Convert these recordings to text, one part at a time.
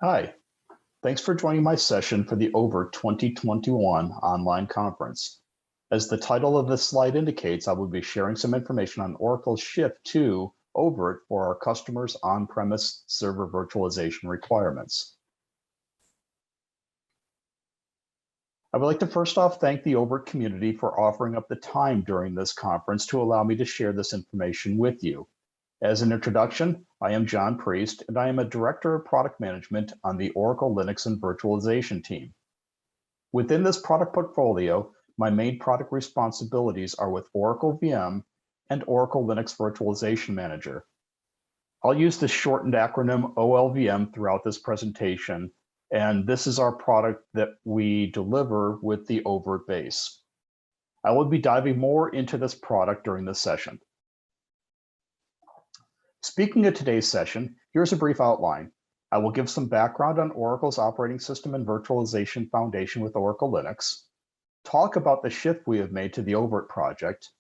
Hi, thanks for joining my session for the oVirt 2021 online conference. As the title of this slide indicates, I will be sharing some information on Oracle's shift to oVirt for our customers' on-premise server virtualization requirements. I would like to first off thank the oVirt community for offering up the time during this conference to allow me to share this information with you. As an introduction, I am John Priest, and I am a Director of Product Management on the Oracle Linux and Virtualization team. Within this product portfolio, my main product responsibilities are with Oracle VM and Oracle Linux Virtualization Manager. I'll use the shortened acronym OLVM throughout this presentation, and this is our product that we deliver with the oVirt base. I will be diving more into this product during this session. Speaking of today's session, here's a brief outline. I will give some background on Oracle's operating system and virtualization foundation with Oracle Linux, talk about the shift we have made to the oVirt project,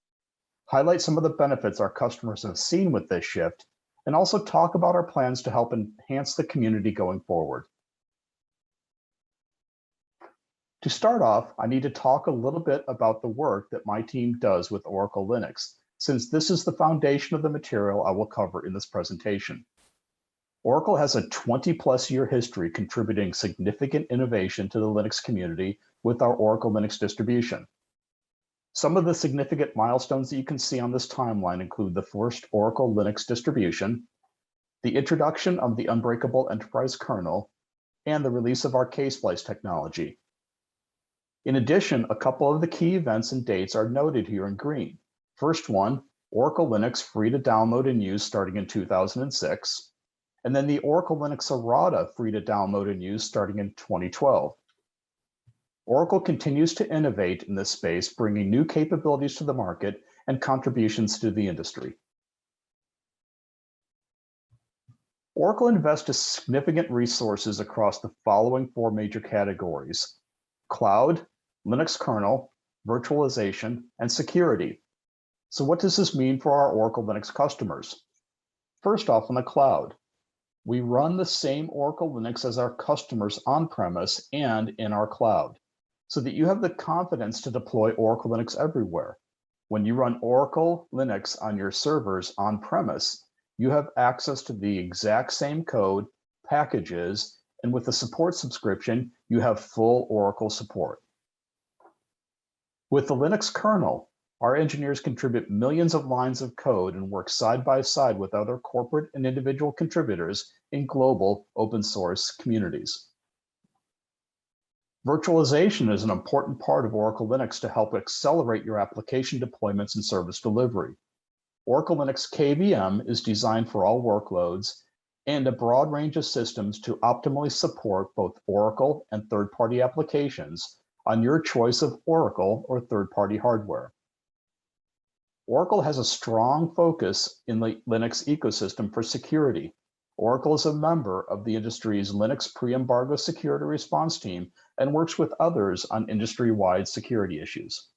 highlight some of the benefits our customers have seen with this shift, and also talk about our plans to help enhance the community going forward. To start off, I need to talk a little bit about the work that my team does with Oracle Linux, since this is the foundation of the material I will cover in this presentation. Oracle has a 20+ year history contributing significant innovation to the Linux community with our Oracle Linux distribution. Some of the significant milestones that you can see on this timeline include the first Oracle Linux distribution, the introduction of the Unbreakable Enterprise kernel, and the release of our K-Splice technology. In addition, a couple of the key events and dates are noted here in green. First one, Oracle Linux free to download and use starting in 2006, and then the Oracle Linux Errata free to download and use starting in 2012. Oracle continues to innovate in this space, bringing new capabilities to the market and contributions to the industry. Oracle invests significant resources across the following 4 major categories: cloud, Linux kernel, virtualization, and security. So what does this mean for our Oracle Linux customers? First off, on the cloud, we run the same Oracle Linux as our customers on-premise and in our cloud, so that you have the confidence to deploy Oracle Linux everywhere. When you run Oracle Linux on your servers on-premise, you have access to the exact same code, packages, and with the support subscription, you have full Oracle support. With the Linux kernel, our engineers contribute millions of lines of code and work side by side with other corporate and individual contributors in global open source communities. Virtualization is an important part of Oracle Linux to help accelerate your application deployments and service delivery. Oracle Linux KVM is designed for all workloads and a broad range of systems to optimally support both Oracle and third-party applications on your choice of Oracle or third-party hardware. Oracle has a strong focus in the Linux ecosystem for security. Oracle is a member of the industry's Linux pre-embargo security response team and works with others on industry-wide security issues.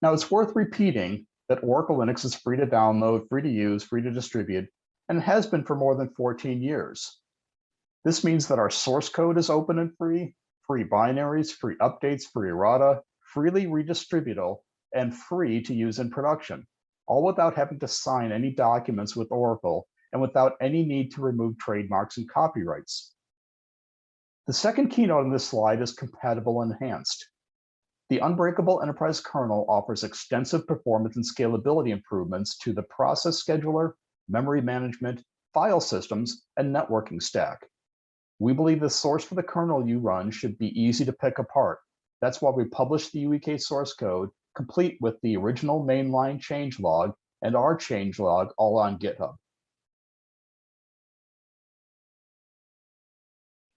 Now, it's worth repeating that Oracle Linux is free to download, free to use, free to distribute, and has been for more than 14 years. This means that our source code is open and free binaries, free updates, free errata, freely redistributable, and free to use in production, all without having to sign any documents with Oracle and without any need to remove trademarks and copyrights. The second keynote on this slide is compatible enhanced. The Unbreakable Enterprise kernel offers extensive performance and scalability improvements to the process scheduler, memory management, file systems, and networking stack. We believe the source for the kernel you run should be easy to pick apart. That's why we publish the UEK source code, complete with the original mainline changelog and our changelog all on GitHub.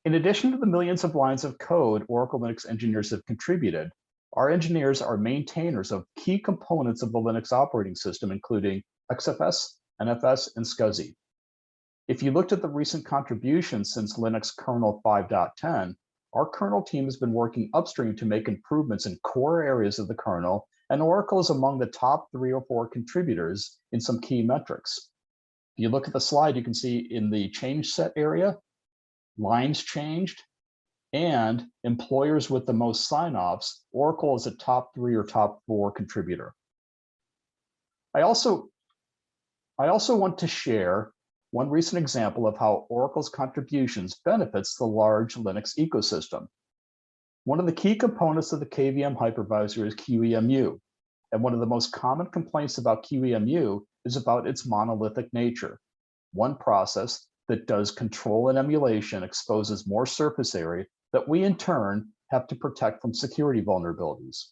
In addition to the millions of lines of code Oracle Linux engineers have contributed, our engineers are maintainers of key components of the Linux operating system, including XFS, NFS, and SCSI. If you looked at the recent contributions since Linux kernel 5.10, our kernel team has been working upstream to make improvements in core areas of the kernel, and Oracle is among the top 3 or 4 contributors in some key metrics. If you look at the slide, you can see in the change set area, lines changed, and employers with the most sign-offs, Oracle is a top 3 or top 4 contributor. I also want to share one recent example of how Oracle's contributions benefits the large Linux ecosystem. One of the key components of the KVM hypervisor is QEMU, and one of the most common complaints about QEMU is about its monolithic nature. One process that does control and emulation exposes more surface area that we in turn have to protect from security vulnerabilities.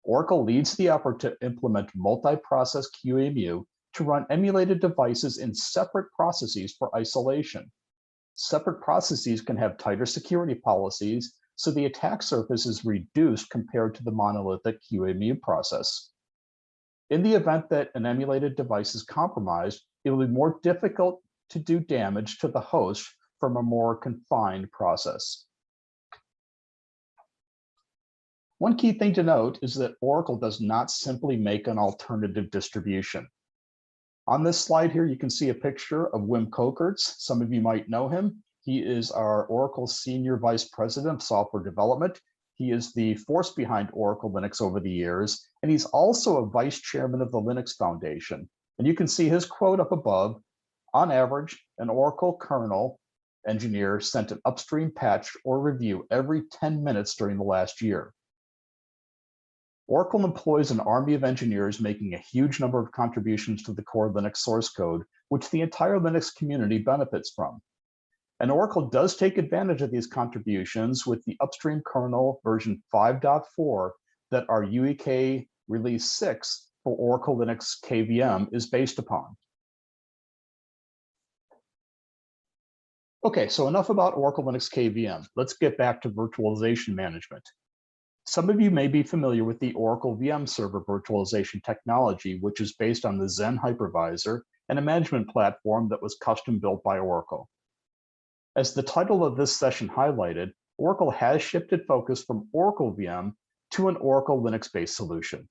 Oracle leads the effort to implement multi-process QEMU to run emulated devices in separate processes for isolation. Separate processes can have tighter security policies, so the attack surface is reduced compared to the monolithic QEMU process. In the event that an emulated device is compromised, it will be more difficult to do damage to the host from a more confined process. One key thing to note is that Oracle does not simply make an alternative distribution. On this slide here, you can see a picture of Wim Kokerts. Some of you might know him. He is our Oracle Senior Vice President of Software Development. He is the force behind Oracle Linux over the years, and he's also a Vice Chairman of the Linux Foundation. And you can see his quote up above. On average, an Oracle kernel engineer sent an upstream patch or review every 10 minutes during the last year. Oracle employs an army of engineers making a huge number of contributions to the core Linux source code, which the entire Linux community benefits from. And Oracle does take advantage of these contributions with the upstream kernel version 5.4 that our UEK release 6 for Oracle Linux KVM is based upon. Okay, so enough about Oracle Linux KVM. Let's get back to virtualization management. Some of you may be familiar with the Oracle VM server virtualization technology, which is based on the Xen hypervisor and a management platform that was custom built by Oracle. As the title of this session highlighted, Oracle has shifted focus from Oracle VM to an Oracle Linux-based solution.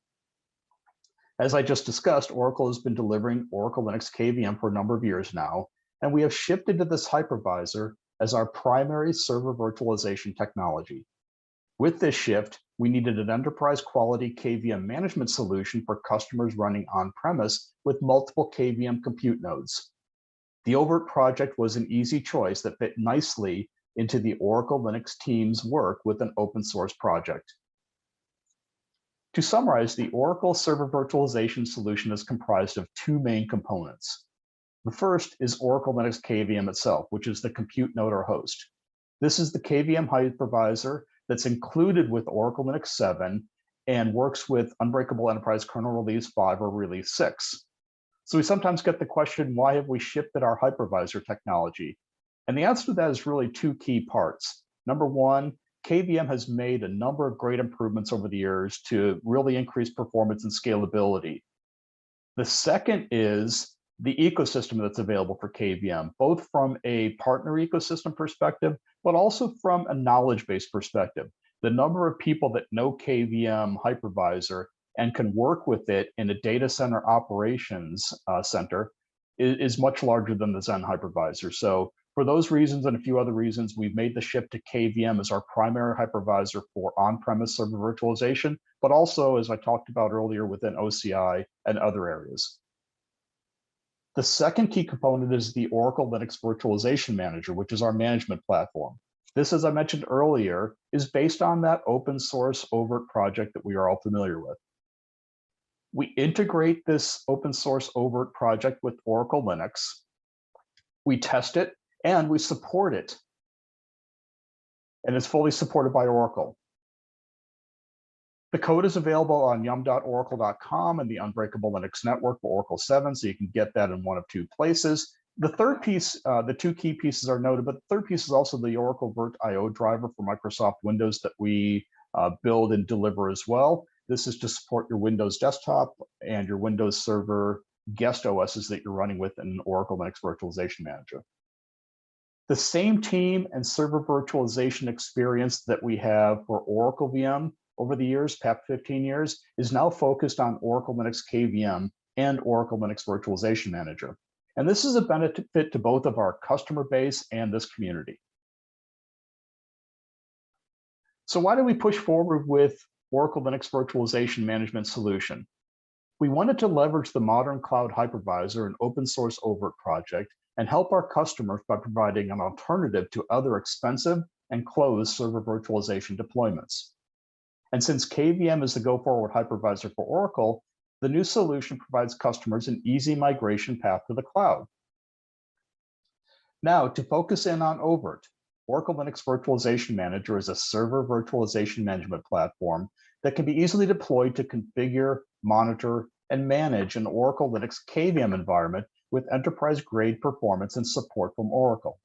As I just discussed, Oracle has been delivering Oracle Linux KVM for a number of years now, and we have shifted to this hypervisor as our primary server virtualization technology. With this shift, we needed an enterprise-quality KVM management solution for customers running on-premise with multiple KVM compute nodes. The oVirt project was an easy choice that fit nicely into the Oracle Linux team's work with an open source project. To summarize, the Oracle Server Virtualization solution is comprised of 2 main components. The first is Oracle Linux KVM itself, which is the compute node or host. This is the KVM hypervisor that's included with Oracle Linux 7 and works with Unbreakable Enterprise Kernel Release 5 or Release 6. So we sometimes get the question, why have we shifted our hypervisor technology? And the answer to that is really 2 key parts. Number one, KVM has made a number of great improvements over the years to really increase performance and scalability. The second is the ecosystem that's available for KVM, both from a partner ecosystem perspective, but also from a knowledge-based perspective. The number of people that know KVM hypervisor and can work with it in a data center operations center is much larger than the Xen hypervisor. So for those reasons and a few other reasons, we've made the shift to KVM as our primary hypervisor for on-premise server virtualization, but also, as I talked about earlier, within OCI and other areas. The second key component is the Oracle Linux Virtualization Manager, which is our management platform. This, as I mentioned earlier, is based on that open source oVirt project that we are all familiar with. We integrate this open source oVirt project with Oracle Linux. We test it and we support it. And it's fully supported by Oracle. The code is available on yum.oracle.com and the Unbreakable Linux Network for Oracle 7, so you can get that in one of 2 places. The third piece, the 2 key pieces are noted, but the third piece is also the Oracle Virt.io driver for Microsoft Windows that we build and deliver as well. This is to support your Windows desktop and your Windows Server guest OSs that you're running with in Oracle Linux Virtualization Manager. The same team and server virtualization experience that we have for Oracle VM over the years, past 15 years, is now focused on Oracle Linux KVM and Oracle Linux Virtualization Manager. And this is a benefit to both of our customer base and this community. So why did we push forward with Oracle Linux Virtualization Management solution? We wanted to leverage the modern cloud hypervisor and open source oVirt project and help our customers by providing an alternative to other expensive and closed server virtualization deployments. And since KVM is the go-forward hypervisor for Oracle, the new solution provides customers an easy migration path to the cloud. Now, to focus in on oVirt, Oracle Linux Virtualization Manager is a server virtualization management platform that can be easily deployed to configure, monitor, and manage an Oracle Linux KVM environment with enterprise-grade performance and support from Oracle.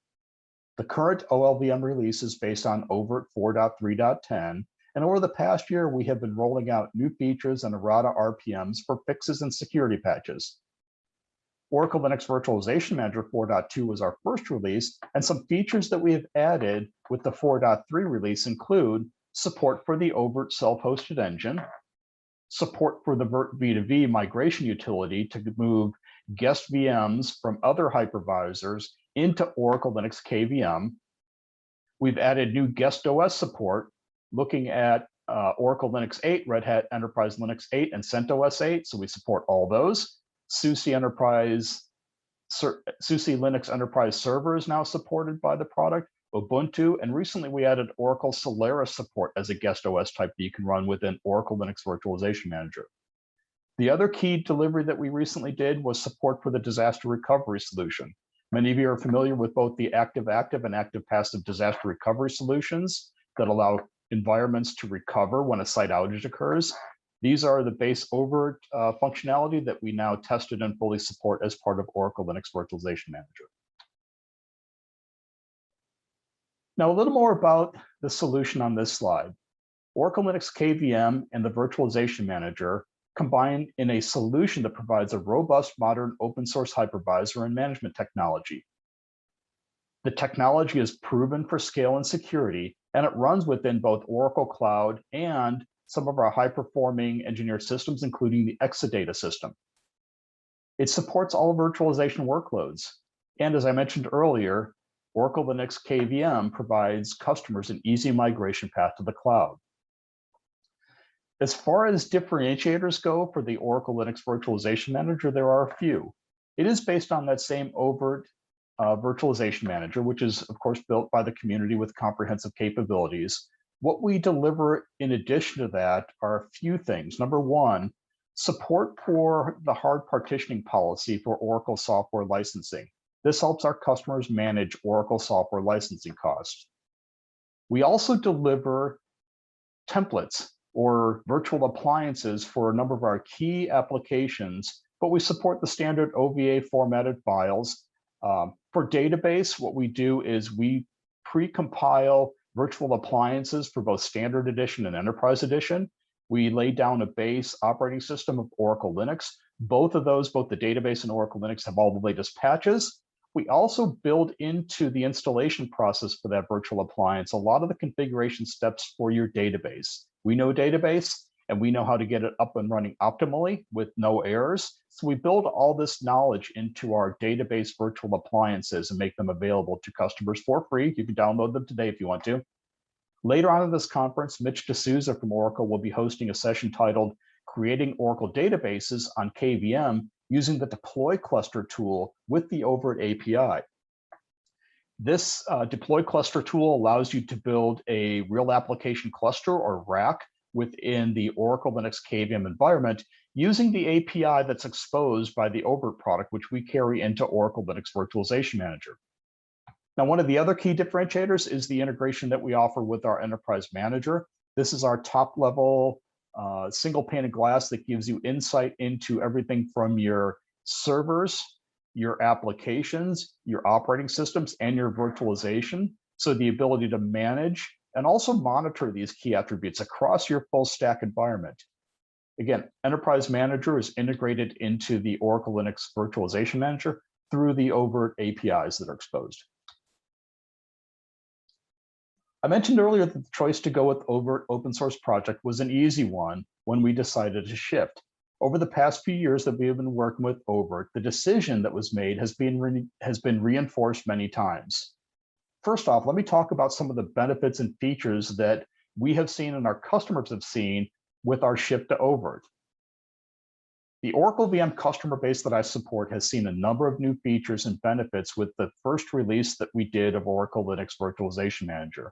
The current OLVM release is based on oVirt 4.3.10, and over the past year, we have been rolling out new features and errata RPMs for fixes and security patches. Oracle Linux Virtualization Manager 4.2 was our first release, and some features that we have added with the 4.3 release include support for the oVirt self-hosted engine, support for the virt v2v migration utility to move guest VMs from other hypervisors into Oracle Linux KVM. We've added new guest OS support, looking at Oracle Linux 8, Red Hat Enterprise Linux 8, and CentOS 8, so we support all those. SUSE Linux Enterprise Server is now supported by the product, Ubuntu, and recently we added Oracle Solaris support as a guest OS type that you can run within Oracle Linux Virtualization Manager. The other key delivery that we recently did was support for the disaster recovery solution. Many of you are familiar with both the active-active and active-passive disaster recovery solutions that allow environments to recover when a site outage occurs. These are the base oVirt functionality that we now tested and fully support as part of Oracle Linux Virtualization Manager. Now, a little more about the solution on this slide. Oracle Linux KVM and the Virtualization Manager combine in a solution that provides a robust, modern open source hypervisor and management technology. The technology is proven for scale and security, and it runs within both Oracle Cloud and some of our high-performing engineered systems, including the Exadata system. It supports all virtualization workloads. And as I mentioned earlier, Oracle Linux KVM provides customers an easy migration path to the cloud. As far as differentiators go for the Oracle Linux Virtualization Manager, there are a few. It is based on that same oVirt Virtualization Manager, which is, of course, built by the community with comprehensive capabilities. What we deliver in addition to that are a few things. Number one, support for the hard partitioning policy for Oracle software licensing. This helps our customers manage Oracle software licensing costs. We also deliver templates or virtual appliances for a number of our key applications, but we support the standard OVA formatted files. For database, what we do is we pre-compile virtual appliances for both Standard Edition and Enterprise Edition. We lay down a base operating system of Oracle Linux. Both of those, both the database and Oracle Linux, have all the latest patches. We also build into the installation process for that virtual appliance a lot of the configuration steps for your database. We know database, and we know how to get it up and running optimally with no errors. So we build all this knowledge into our database virtual appliances and make them available to customers for free. You can download them today if you want to. Later on in this conference, Mitch D'Souza from Oracle will be hosting a session titled Creating Oracle Databases on KVM using the deploy cluster tool with the oVirt API. This deploy cluster tool allows you to build a real application cluster or rack within the Oracle Linux KVM environment using the API that's exposed by the oVirt product, which we carry into Oracle Linux Virtualization Manager. Now, one of the other key differentiators is the integration that we offer with our Enterprise Manager. This is our top-level single pane of glass that gives you insight into everything from your servers, your applications, your operating systems, and your virtualization. So the ability to manage and also monitor these key attributes across your full stack environment. Again, Enterprise Manager is integrated into the Oracle Linux Virtualization Manager through the oVirt APIs that are exposed. I mentioned earlier that the choice to go with oVirt open source project was an easy one when we decided to shift. Over the past few years that we have been working with oVirt, the decision that was made has been reinforced many times. First off, let me talk about some of the benefits and features that we have seen and our customers have seen with our shift to oVirt. The Oracle VM customer base that I support has seen a number of new features and benefits with the first release that we did of Oracle Linux Virtualization Manager.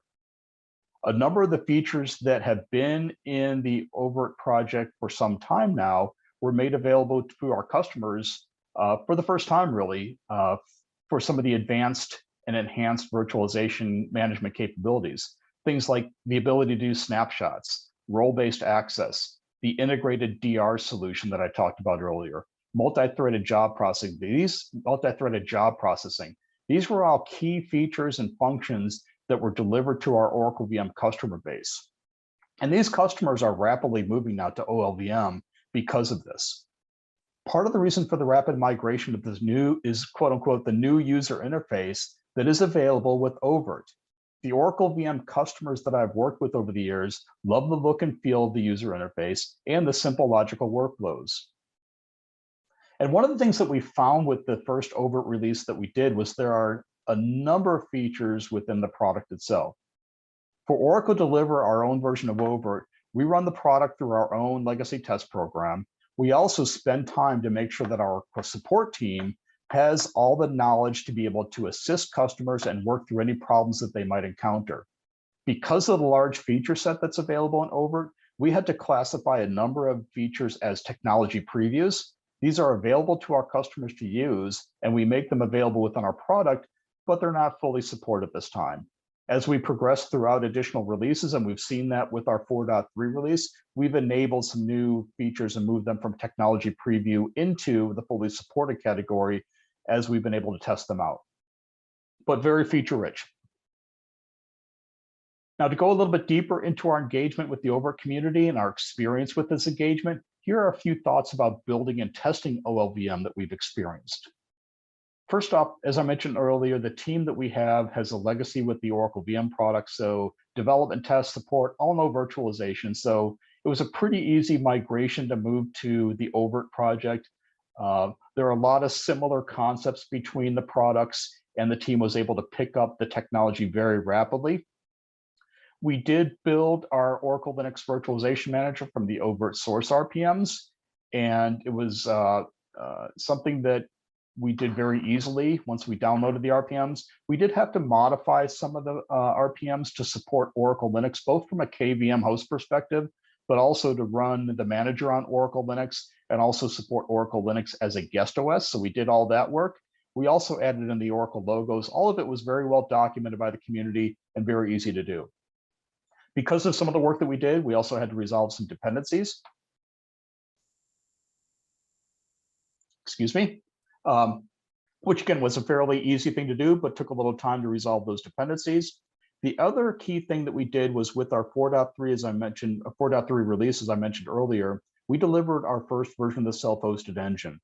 A number of the features that have been in the oVirt project for some time now were made available to our customers for the first time, really, for some of the advanced and enhanced virtualization management capabilities. Things like the ability to do snapshots, role-based access, the integrated DR solution that I talked about earlier, multi-threaded job processing. These were all key features and functions that were delivered to our Oracle VM customer base. And these customers are rapidly moving now to OLVM because of this. Part of the reason for the rapid migration of this new is, quote unquote, the new user interface that is available with oVirt. The Oracle VM customers that I've worked with over the years love the look and feel of the user interface and the simple logical workflows. And one of the things that we found with the first oVirt release that we did was there are a number of features within the product itself. For Oracle to deliver our own version of oVirt, we run the product through our own legacy test program. We also spend time to make sure that our support team has all the knowledge to be able to assist customers and work through any problems that they might encounter. Because of the large feature set that's available in oVirt, we had to classify a number of features as technology previews. These are available to our customers to use, and we make them available within our product, but they're not fully supported at this time. As we progress throughout additional releases, and we've seen that with our 4.3 release, we've enabled some new features and moved them from technology preview into the fully supported category as we've been able to test them out, but very feature rich. Now, to go a little bit deeper into our engagement with the oVirt community and our experience with this engagement, here are a few thoughts about building and testing OLVM that we've experienced. First off, as I mentioned earlier, the team that we have has a legacy with the Oracle VM product, so development, test, support, all no virtualization. So it was a pretty easy migration to move to the oVirt project. There are a lot of similar concepts between the products, and the team was able to pick up the technology very rapidly. We did build our Oracle Linux Virtualization Manager from the oVirt source RPMs, and it was something that we did very easily once we downloaded the RPMs. We did have to modify some of the RPMs to support Oracle Linux, both from a KVM host perspective, but also to run the manager on Oracle Linux and also support Oracle Linux as a guest OS. So we did all that work. We also added in the Oracle logos. All of it was very well documented by the community and very easy to do. Because of some of the work that we did, we also had to resolve some dependencies. Excuse me. Which again was a fairly easy thing to do, but took a little time to resolve those dependencies. The other key thing that we did was with our 4.3, as I mentioned, 4.3 release, as I mentioned earlier, we delivered our first version of the self-hosted engine.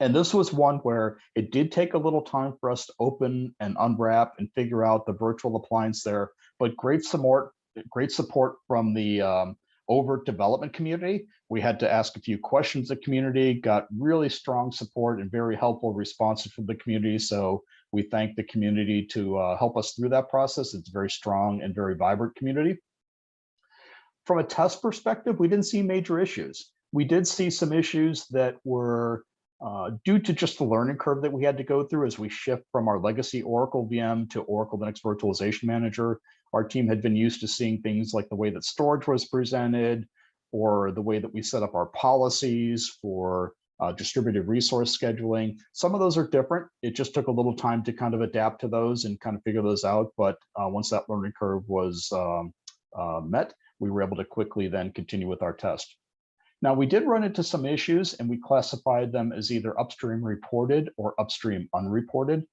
And this was one where it did take a little time for us to open and unwrap and figure out the virtual appliance there, but great support from the oVirt development community. We had to ask a few questions of the community, got really strong support and very helpful responses from the community. So we thank the community to help us through that process. It's a very strong and very vibrant community. From a test perspective, we didn't see major issues. We did see some issues that were due to just the learning curve that we had to go through as we shift from our legacy Oracle VM to Oracle Linux Virtualization Manager. Our team had been used to seeing things like the way that storage was presented, or the way that we set up our policies for distributed resource scheduling. Some of those are different. It just took a little time to kind of adapt to those and kind of figure those out. But once that learning curve was met, we were able to quickly then continue with our test. Now, we did run into some issues, and we classified them as either upstream reported or upstream unreported.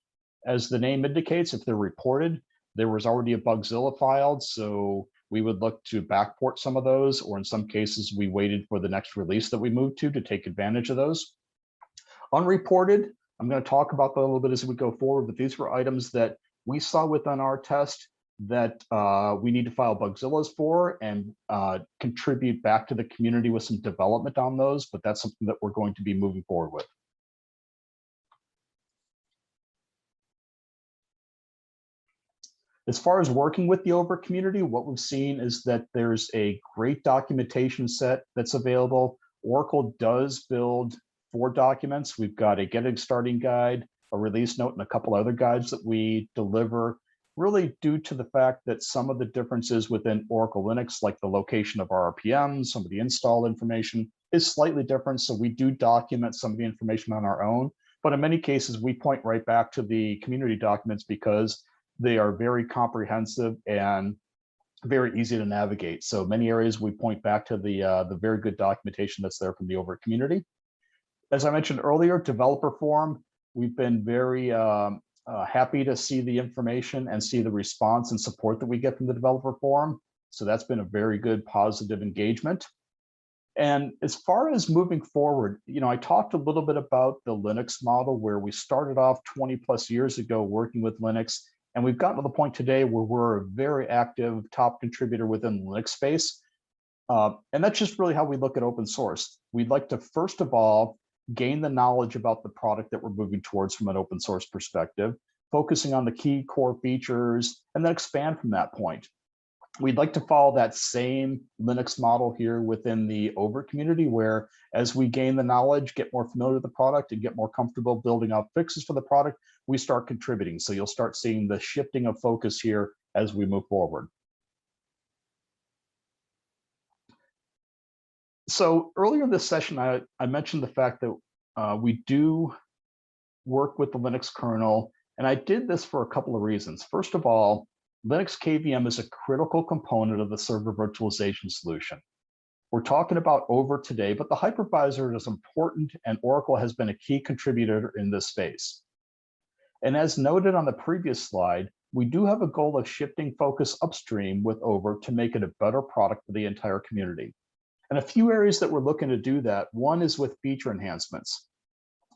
As the name indicates, if they're reported, there was already a Bugzilla filed, so we would look to backport some of those, or in some cases, we waited for the next release that we moved to take advantage of those. Unreported, I'm going to talk about that a little bit as we go forward, but these were items that we saw within our test that we need to file Bugzillas for and contribute back to the community with some development on those, but that's something that we're going to be moving forward with. As far as working with the oVirt community, what we've seen is that there's a great documentation set that's available. Oracle does build 4 documents. We've got a getting starting guide, a release note, and a couple other guides that we deliver, really due to the fact that some of the differences within Oracle Linux, like the location of our RPMs, some of the install information is slightly different. So we do document some of the information on our own, but in many cases, we point right back to the community documents because they are very comprehensive and very easy to navigate. So many areas we point back to the very good documentation that's there from the oVirt community. As I mentioned earlier, developer forum, we've been very happy to see the information and see the response and support that we get from the developer forum. So that's been a very good positive engagement. And as far as moving forward, I talked a little bit about the Linux model where we started off 20+ years ago working with Linux. And we've gotten to the point today where we're a very active top contributor within the Linux space. And that's just really how we look at open source. We'd like to, first of all, gain the knowledge about the product that we're moving towards from an open source perspective, focusing on the key core features, and then expand from that point. We'd like to follow that same Linux model here within the oVirt community, where as we gain the knowledge, get more familiar with the product, and get more comfortable building out fixes for the product, we start contributing. So you'll start seeing the shifting of focus here as we move forward. So earlier in this session, I mentioned the fact that we do work with the Linux kernel, and I did this for a couple of reasons. First of all, Linux KVM is a critical component of the server virtualization solution. We're talking about oVirt today, but the hypervisor is important, and Oracle has been a key contributor in this space. And as noted on the previous slide, we do have a goal of shifting focus upstream with oVirt to make it a better product for the entire community. And a few areas that we're looking to do that, one is with feature enhancements.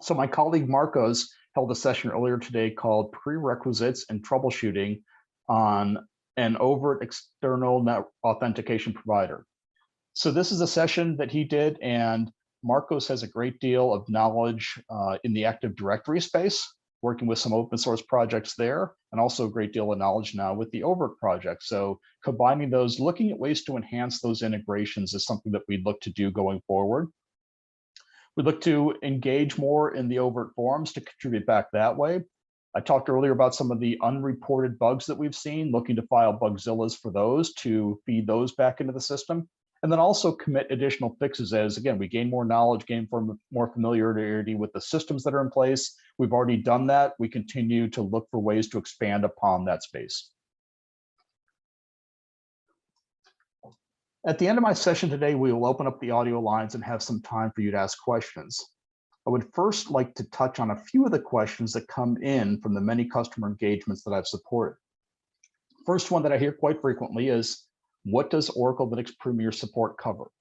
So my colleague Marcos held a session earlier today called Prerequisites and Troubleshooting on an oVirt external net authentication provider. So this is a session that he did, and Marcos has a great deal of knowledge in the Active Directory space, working with some open source projects there, and also a great deal of knowledge now with the oVirt project. So combining those, looking at ways to enhance those integrations is something that we'd look to do going forward. We'd look to engage more in the oVirt forums to contribute back that way. I talked earlier about some of the unreported bugs that we've seen, looking to file Bugzillas for those to feed those back into the system. And then also commit additional fixes as, again, we gain more knowledge, gain more familiarity with the systems that are in place. We've already done that. We continue to look for ways to expand upon that space. At the end of my session today, we will open up the audio lines and have some time for you to ask questions. I would first like to touch on a few of the questions that come in from the many customer engagements that I've supported. First one that I hear quite frequently is, what does Oracle Linux Premier support cover?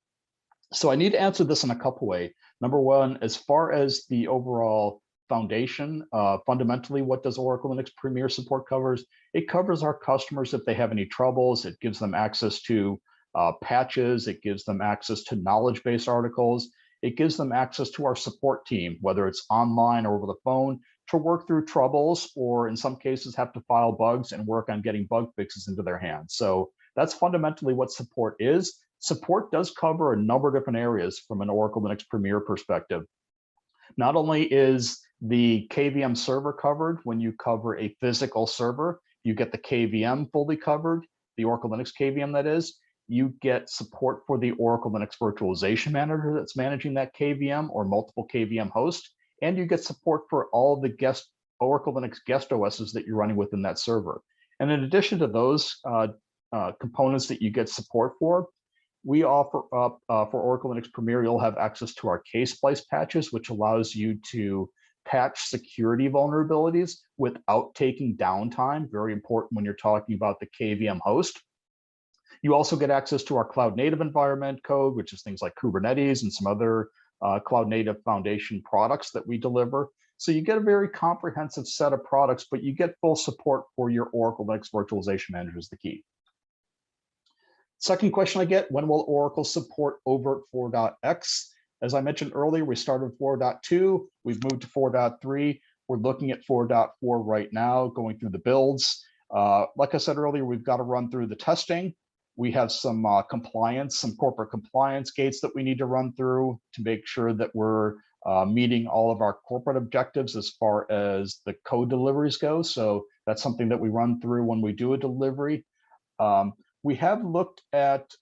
So I need to answer this in a couple ways. Number one, as far as the overall foundation, fundamentally, what does Oracle Linux Premier support covers? It covers our customers if they have any troubles. It gives them access to patches. It gives them access to knowledge base articles. It gives them access to our support team, whether it's online or over the phone, to work through troubles, or in some cases have to file bugs and work on getting bug fixes into their hands. So that's fundamentally what support is. Support does cover a number of different areas from an Oracle Linux Premier perspective. Not only is the KVM server covered when you cover a physical server, you get the KVM fully covered, the Oracle Linux KVM that is. You get support for the Oracle Linux Virtualization Manager that's managing that KVM or multiple KVM hosts, and you get support for all the Oracle Linux guest OSs that you're running within that server. And in addition to those components that you get support for, we offer up for Oracle Linux Premier, you'll have access to our Ksplice patches, which allows you to patch security vulnerabilities without taking downtime. Very important when you're talking about the KVM host. You also get access to our cloud native environment code, which is things like Kubernetes and some other cloud native foundation products that we deliver. So you get a very comprehensive set of products, but you get full support for your Oracle Linux Virtualization Manager is the key. Second question I get, when will Oracle support oVirt 4.x? As I mentioned earlier, we started 4.2, we've moved to 4.3. We're looking at 4.4 right now, going through the builds. Like I said earlier, we've got to run through the testing. We have some compliance, some corporate compliance gates that we need to run through to make sure that we're meeting all of our corporate objectives as far as the code deliveries go. So that's something that we run through when we do a delivery. We have looked at,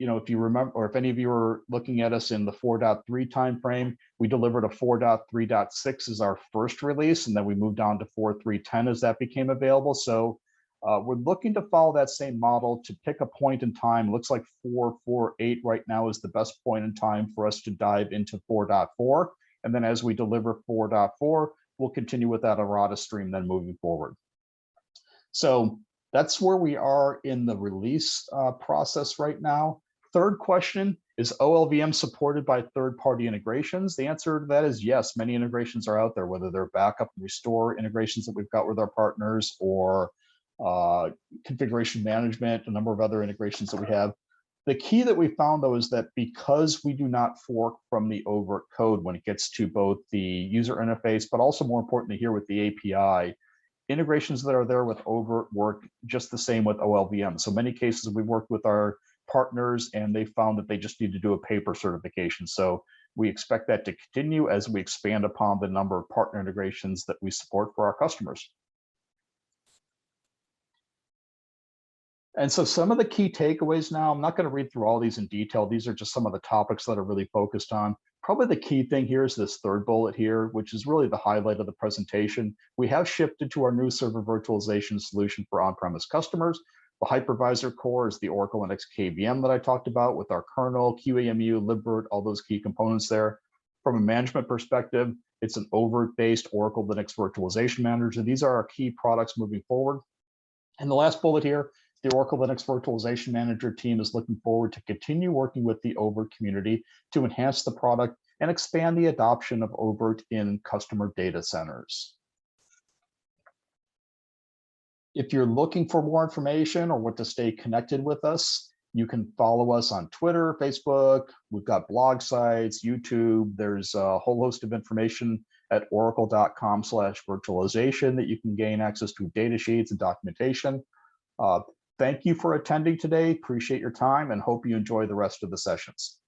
if you remember, or if any of you are looking at us in the 4.3 timeframe, we delivered a 4.3.6 as our first release, and then we moved on to 4.3.10 as that became available. So we're looking to follow that same model to pick a point in time. It looks like 4.4.8 right now is the best point in time for us to dive into 4.4. And then as we deliver 4.4, we'll continue with that errata stream then moving forward. So that's where we are in the release process right now. Third question, is OLVM supported by third-party integrations? The answer to that is yes. Many integrations are out there, whether they're backup and restore integrations that we've got with our partners or configuration management, a number of other integrations that we have. The key that we found, though, is that because we do not fork from the oVirt code when it gets to both the user interface, but also more importantly here with the API, integrations that are there with oVirt work just the same with OLVM. So many cases we've worked with our partners and they found that they just need to do a paper certification. So we expect that to continue as we expand upon the number of partner integrations that we support for our customers. And so some of the key takeaways now, I'm not going to read through all these in detail. These are just some of the topics that are really focused on. Probably the key thing here is this third bullet here, which is really the highlight of the presentation. We have shifted to our new server virtualization solution for on-premise customers. The hypervisor core is the Oracle Linux KVM that I talked about with our kernel, QEMU, libvirt, all those key components there. From a management perspective, it's an oVirt-based Oracle Linux Virtualization Manager. These are our key products moving forward. And the last bullet here, the Oracle Linux Virtualization Manager team is looking forward to continue working with the oVirt community to enhance the product and expand the adoption of oVirt in customer data centers. If you're looking for more information or want to stay connected with us, you can follow us on Twitter, Facebook. We've got blog sites, YouTube. There's a whole host of information at oracle.com/virtualization that you can gain access to data sheets and documentation. Thank you for attending today. Appreciate your time and hope you enjoy the rest of the sessions.